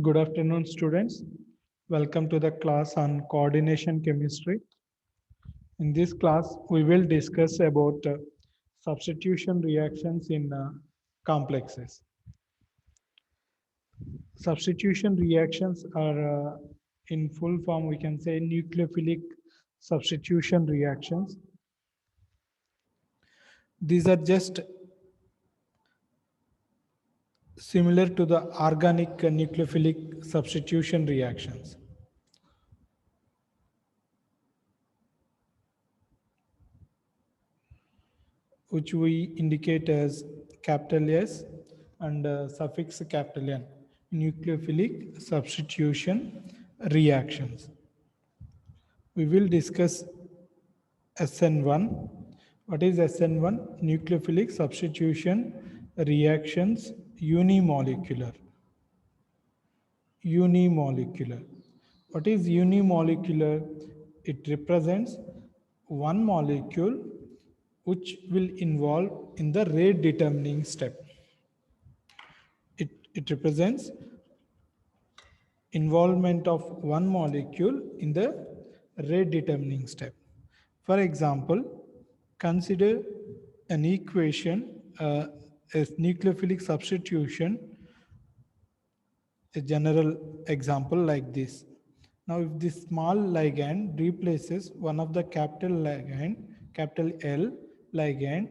Good afternoon, students. Welcome to the class on coordination chemistry. In this class, we will discuss about substitution reactions in complexes. Substitution reactions are in full form, we can say nucleophilic substitution reactions. These are just similar to the organic nucleophilic substitution reactions. Which we indicate as capital S and suffix capital N, nucleophilic substitution reactions. We will discuss SN1. What is SN1? Nucleophilic substitution reactions unimolecular. Unimolecular. What is unimolecular? It represents one molecule which will involve in the rate determining step. It represents involvement of one molecule in the rate determining step. For example, consider an equation as nucleophilic substitution, a general example like this. Now, if this small ligand replaces one of the capital ligand, capital L ligand,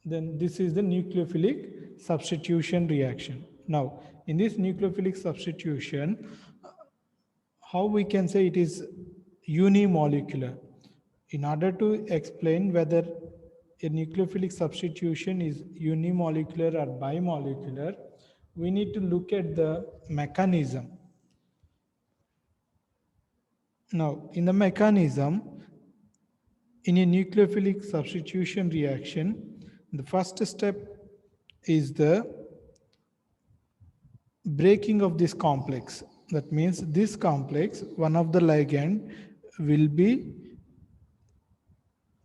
then this is the nucleophilic substitution reaction. Now, in this nucleophilic substitution, how we can say it is unimolecular? In order to explain whether a nucleophilic substitution is unimolecular or bimolecular, we need to look at the mechanism. Now, in the mechanism, in a nucleophilic substitution reaction, the first step is the breaking of this complex. That means this complex, one of the ligand will be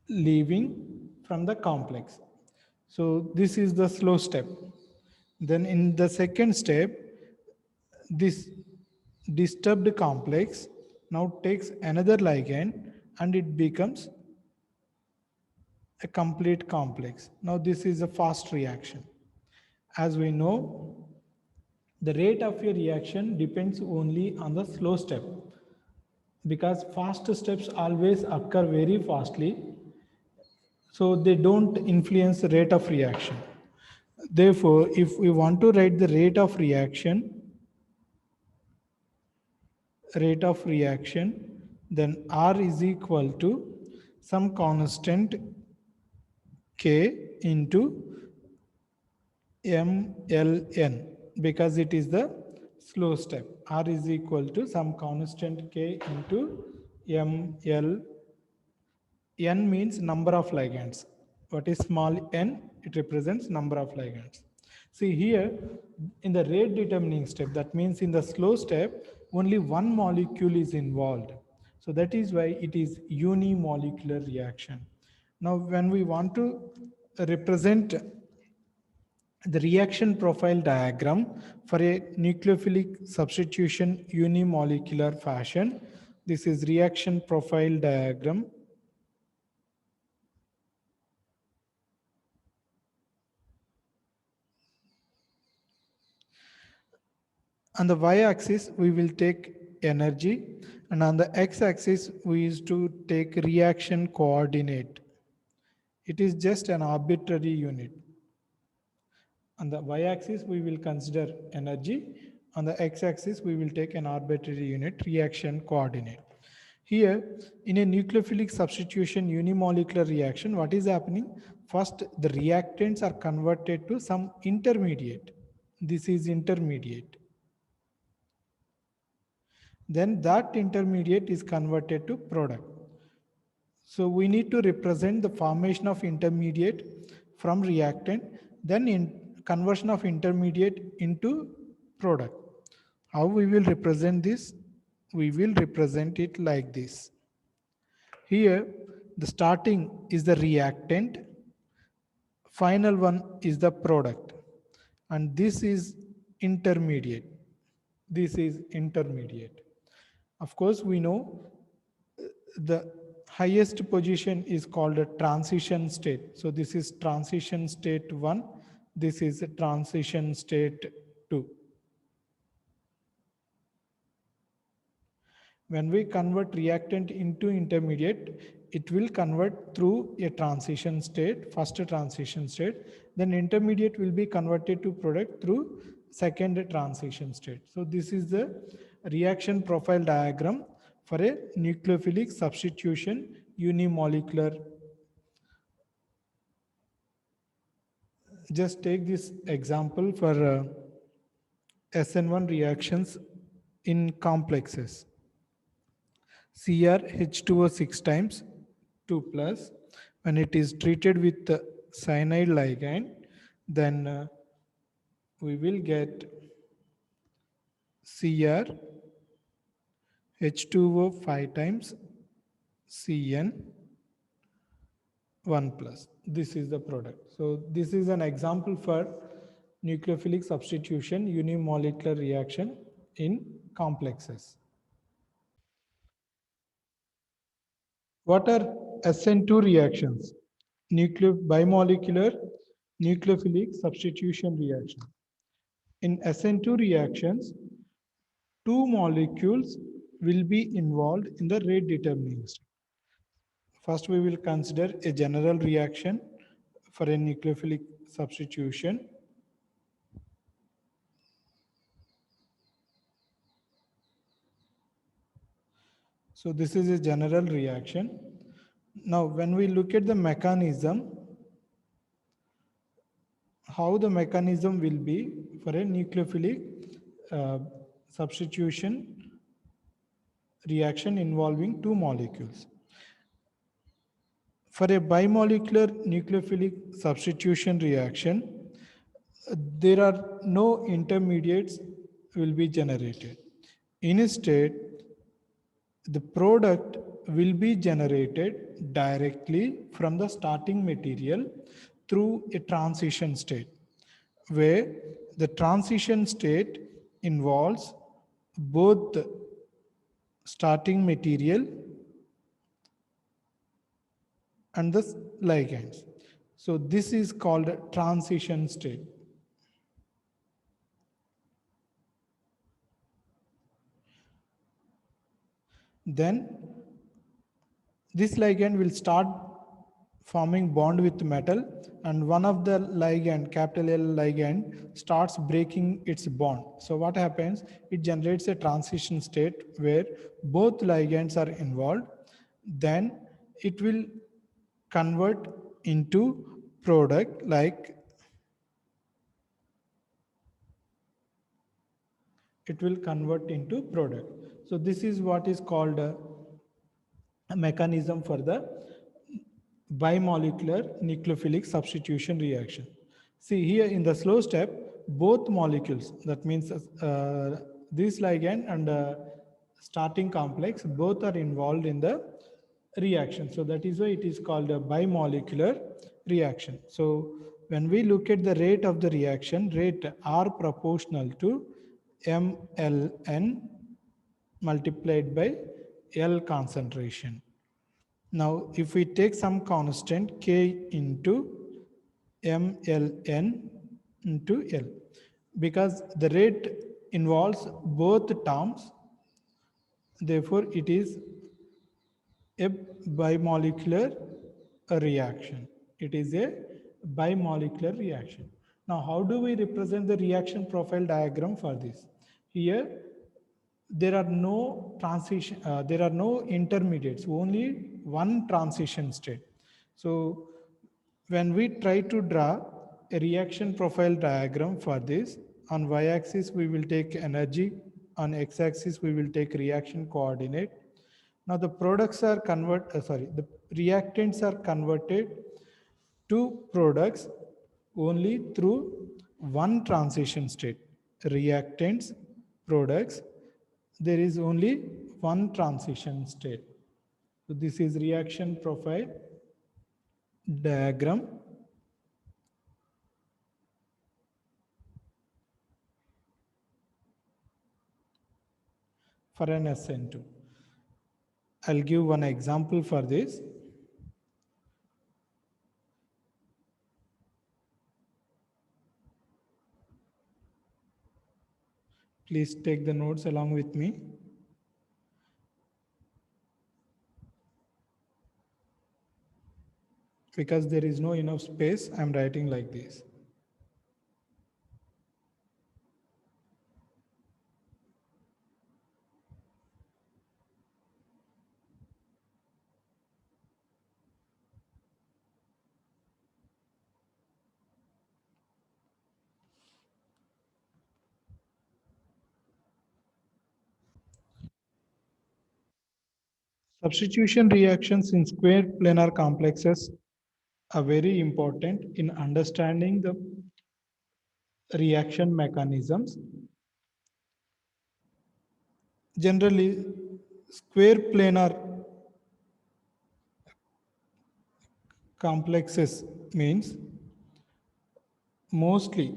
leaving from the complex. So this is the slow step. Then in the second step, this disturbed complex now takes another ligand and it becomes a complete complex. Now this is a fast reaction. As we know, the rate of a reaction depends only on the slow step, because fast steps always occur very fastly, so they don't influence the rate of reaction. Therefore, if we want to write the rate of reaction, then R is equal to some constant K into mln, because it is the slow step. R is equal to some constant K into ml. N means number of ligands. What is small n? It represents number of ligands. See here, in the rate determining step, that means in the slow step, only one molecule is involved. So that is why it is unimolecular reaction. Now, when we want to represent the reaction profile diagram for a nucleophilic substitution unimolecular fashion, this is reaction profile diagram. On the y-axis, we will take energy, and on the x-axis, we used to take reaction coordinate. It is just an arbitrary unit. On the y-axis, we will consider energy. On the x-axis, we will take an arbitrary unit, reaction coordinate. Here, in a nucleophilic substitution unimolecular reaction, what is happening? First, the reactants are converted to some intermediate. This is intermediate. Then that intermediate is converted to product. So we need to represent the formation of intermediate from reactant, then in conversion of intermediate into product. How we will represent this? We will represent it like this. Here, the starting is the reactant, final one is the product, and this is intermediate. This is intermediate. Of course, we know the highest position is called a transition state. So this is transition state 1. This is transition state 2. When we convert reactant into intermediate, it will convert through a transition state, first transition state, then intermediate will be converted to product through second transition state. So this is the reaction profile diagram for a nucleophilic substitution unimolecular. Just take this example for SN1 reactions in complexes. CrH2O 6 times 2 plus. When it is treated with the cyanide ligand, then we will get CrH2O 5 times Cn 1 plus. This is the product. So this is an example for nucleophilic substitution unimolecular reaction in complexes. What are SN2 reactions? Bimolecular nucleophilic substitution reaction. In SN2 reactions, two molecules will be involved in the rate determining step. First, we will consider a general reaction for a nucleophilic substitution. So this is a general reaction. Now, when we look at the mechanism, how the mechanism will be for a nucleophilic substitution reaction involving two molecules. For a bimolecular nucleophilic substitution reaction, there are no intermediates will be generated. Instead, the product will be generated directly from the starting material through a transition state, where the transition state involves both the starting material and the ligands. So this is called a transition state. Then this ligand will start forming bond with metal, and one of the ligand, capital L ligand, starts breaking its bond. So what happens? It generates a transition state where both ligands are involved. Then it will convert into product like it will convert into product. So this is what is called a mechanism for the bimolecular nucleophilic substitution reaction. See here in the slow step, both molecules, that means this ligand and starting complex, both are involved in the reaction. So that is why it is called a bimolecular reaction. So when we look at the rate of the reaction, rate R proportional to mLn multiplied by L concentration. Now, if we take some constant K into mLn into L, because the rate involves both terms, therefore it is a bimolecular reaction. It is a bimolecular reaction. Now, how do we represent the reaction profile diagram for this? Here, there are no transition, there are no intermediates, only one transition state. So when we try to draw a reaction profile diagram for this, on y-axis we will take energy, on x-axis we will take reaction coordinate. Now the products are the reactants are converted to products only through one transition state. Reactants, products, there is only one transition state. So this is reaction profile diagram. for an SN2. I'll give one example for this. Please take the notes along with me. Because there is no enough space, I'm writing like this. Substitution reactions in square planar complexes are very important in understanding the reaction mechanisms. Generally, square planar complexes means mostly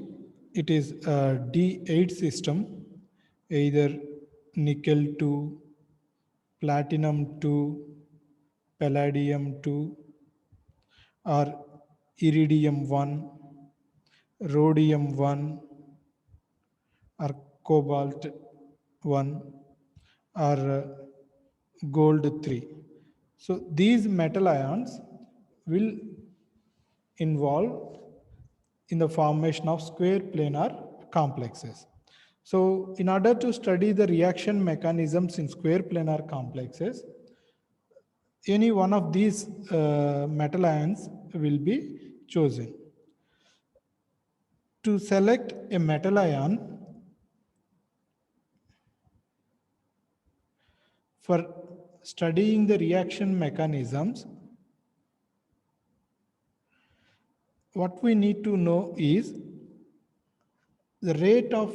it is a D8 system, either nickel 2, platinum 2, palladium 2, or iridium 1, rhodium 1, or cobalt 1, or gold 3. So these metal ions will involve in the formation of square planar complexes. So in order to study the reaction mechanisms in square planar complexes, any one of these metal ions will be chosen. To select a metal ion for studying the reaction mechanisms, what we need to know is the rate of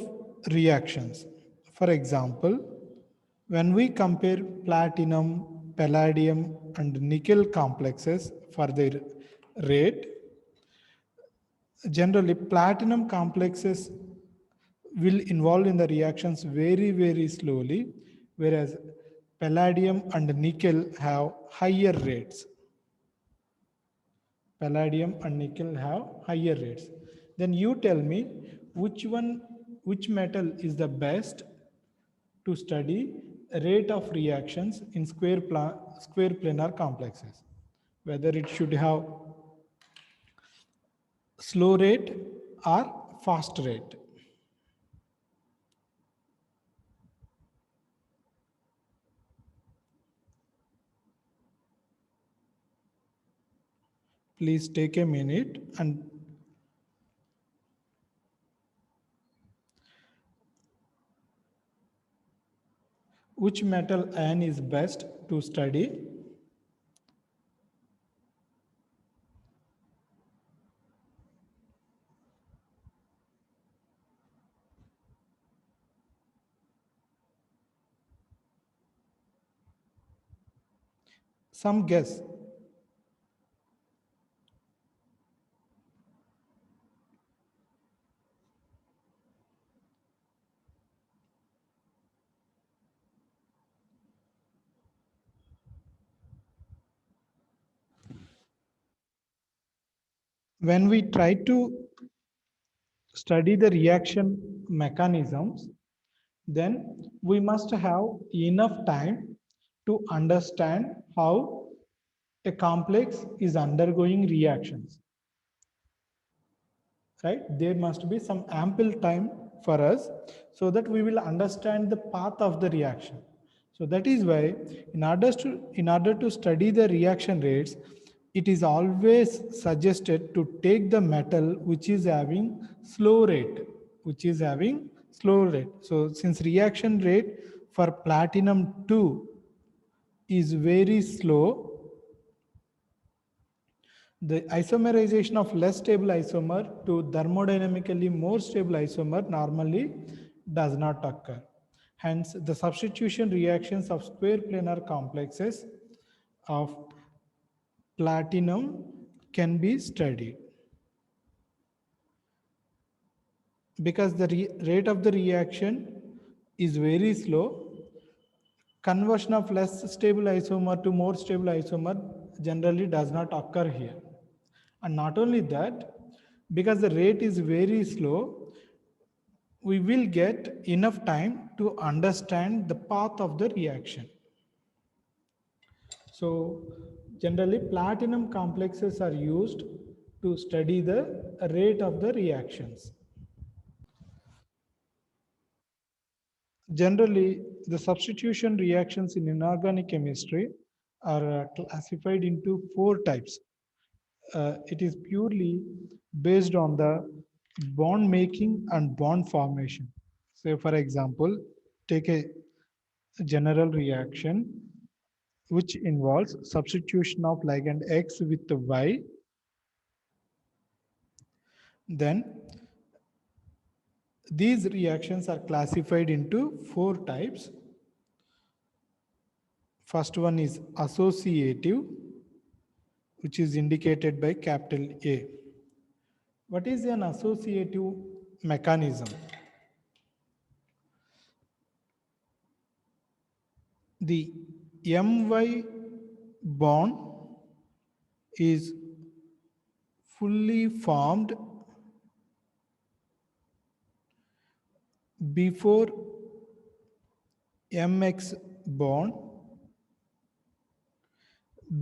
reactions. For example, when we compare platinum, palladium, and nickel complexes for their rate, generally platinum complexes will involve in the reactions very, very slowly, whereas palladium and nickel have higher rates. Palladium and nickel have higher rates. Then you tell me which metal is the best to study rate of reactions in square planar complexes, whether it should have slow rate or fast rate. Please take a minute. And which metal ion is best to study? Some guess. When we try to study the reaction mechanisms, then we must have enough time to understand how a complex is undergoing reactions, right? There must be some ample time for us so that we will understand the path of the reaction. So that is why in order to study the reaction rates, it is always suggested to take the metal which is having slow rate, So since reaction rate for platinum 2 is very slow, the isomerization of less stable isomer to thermodynamically more stable isomer normally does not occur. Hence, the substitution reactions of square planar complexes of platinum can be studied. Because the rate of the reaction is very slow, Conversion of less stable isomer to more stable isomer generally does not occur here. And not only that, because the rate is very slow, we will get enough time to understand the path of the reaction. So generally platinum complexes are used to study the rate of the reactions. Generally, the substitution reactions in inorganic chemistry are classified into four types. It is purely based on the bond making and bond formation. Say, for example, take a general reaction which involves substitution of ligand X with the Y. Then these reactions are classified into four types. First one is associative, which is indicated by capital A. What is an associative mechanism? The My bond is fully formed before Mx bond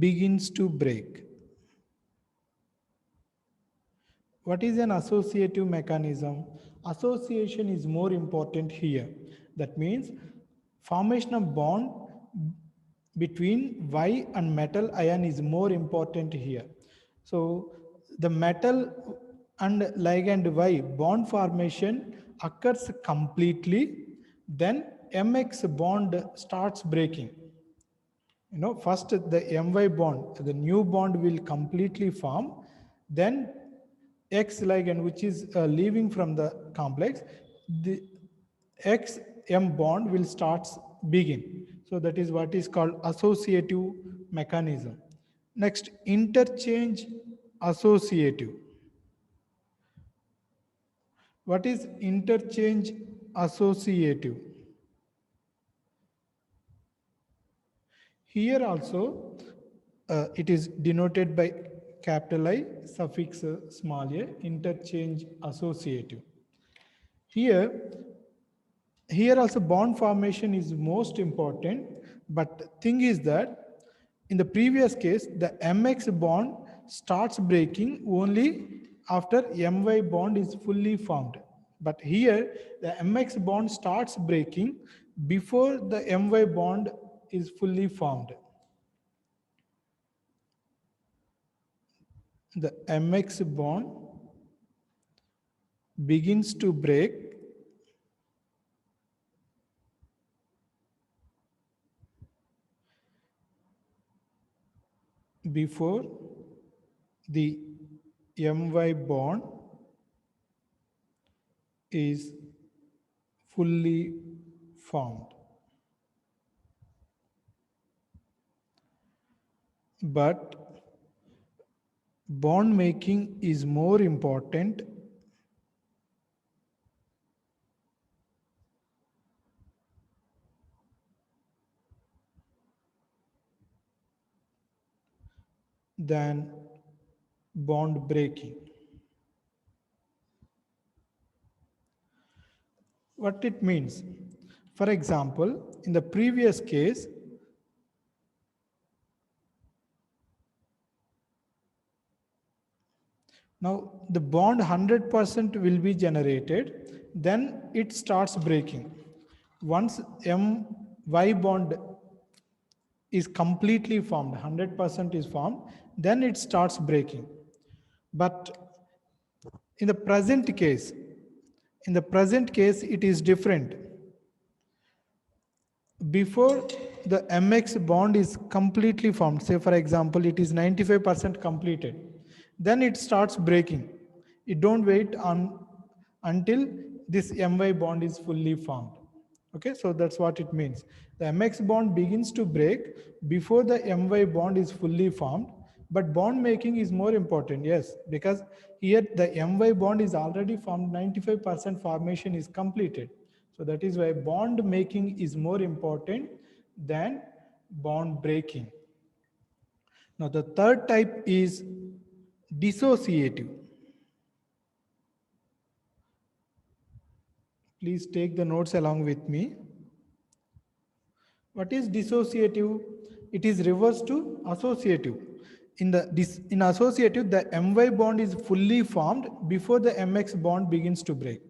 begins to break. What is an associative mechanism? Association is more important here. That means formation of bond between Y and metal ion is more important here. So the metal and ligand Y bond formation occurs completely, then Mx bond starts breaking. First the My bond, the new bond will completely form, then X ligand, which is leaving from the complex, the X M bond will start begin. So that is what is called associative mechanism. Next, interchange associative. What is interchange associative? Here also, it is denoted by capital I suffix small a, interchange associative. Here also bond formation is most important, but thing is that in the previous case, the Mx bond starts breaking only after My bond is fully formed. But here, the Mx bond starts breaking before the My bond is fully formed. The Mx bond begins to break before the My bond is fully formed. But bond making is more important than bond breaking. What it means? For example, in the previous case, now the bond 100% will be generated, then it starts breaking. Once My bond is completely formed, 100% is formed, then it starts breaking. But in the present case, it is different. Before the Mx bond is completely formed, say for example, it is 95% completed, then it starts breaking. You don't wait until this My bond is fully formed. Okay, so that's what it means. The Mx bond begins to break before the My bond is fully formed, but bond making is more important, yes, because here the My bond is already formed, 95% formation is completed. So that is why bond making is more important than bond breaking. Now the third type is dissociative. Please take the notes along with me. What is dissociative? It is reverse to associative. In associative, the My bond is fully formed before the Mx bond begins to break.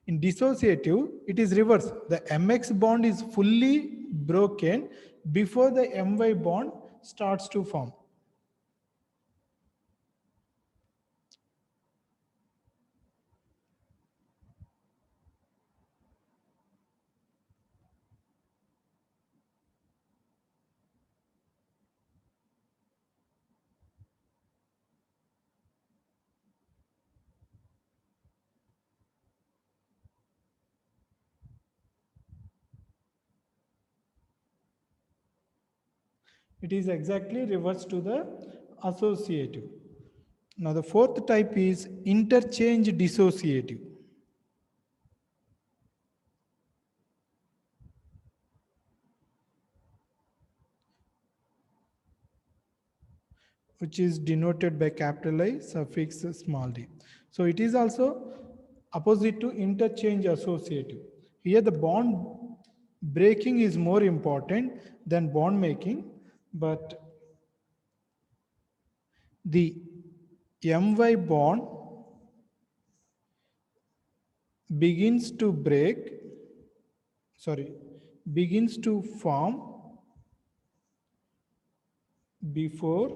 In dissociative, it is reverse. The Mx bond is fully broken before the My bond starts to form. It is exactly reverse to the associative. Now the fourth type is interchange dissociative. Which is denoted by capital I suffix small d. So it is also opposite to interchange associative. Here the bond breaking is more important than bond making, but the My bond begins to form before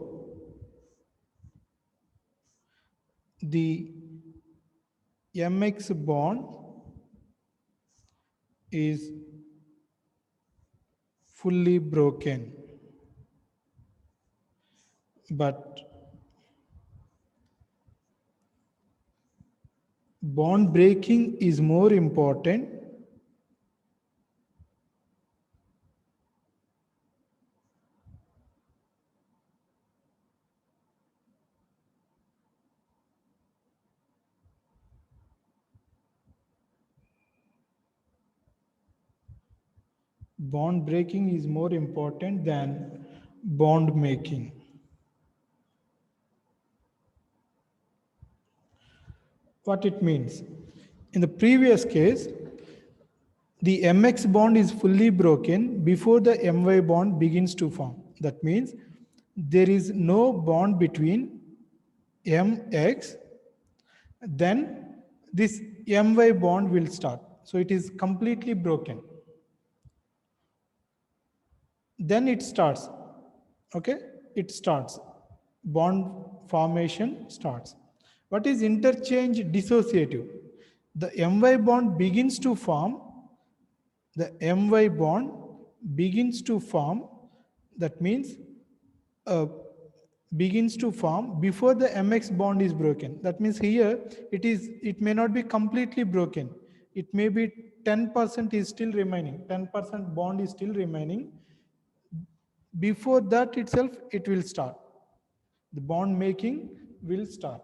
the Mx bond is fully broken. But bond breaking is more important bond breaking is more important than bond making. What it means? In the previous case, the Mx bond is fully broken before the My bond begins to form. That means there is no bond between Mx, then this My bond will start. So it is completely broken. Then it starts. Okay, it starts. Bond formation starts. What is interchange dissociative? The My bond begins to form. The My bond begins to form. That means begins to form before the Mx bond is broken. That means here it may not be completely broken. It may be 10% is still remaining. 10% bond is still remaining. Before that itself, it will start. The bond making will start.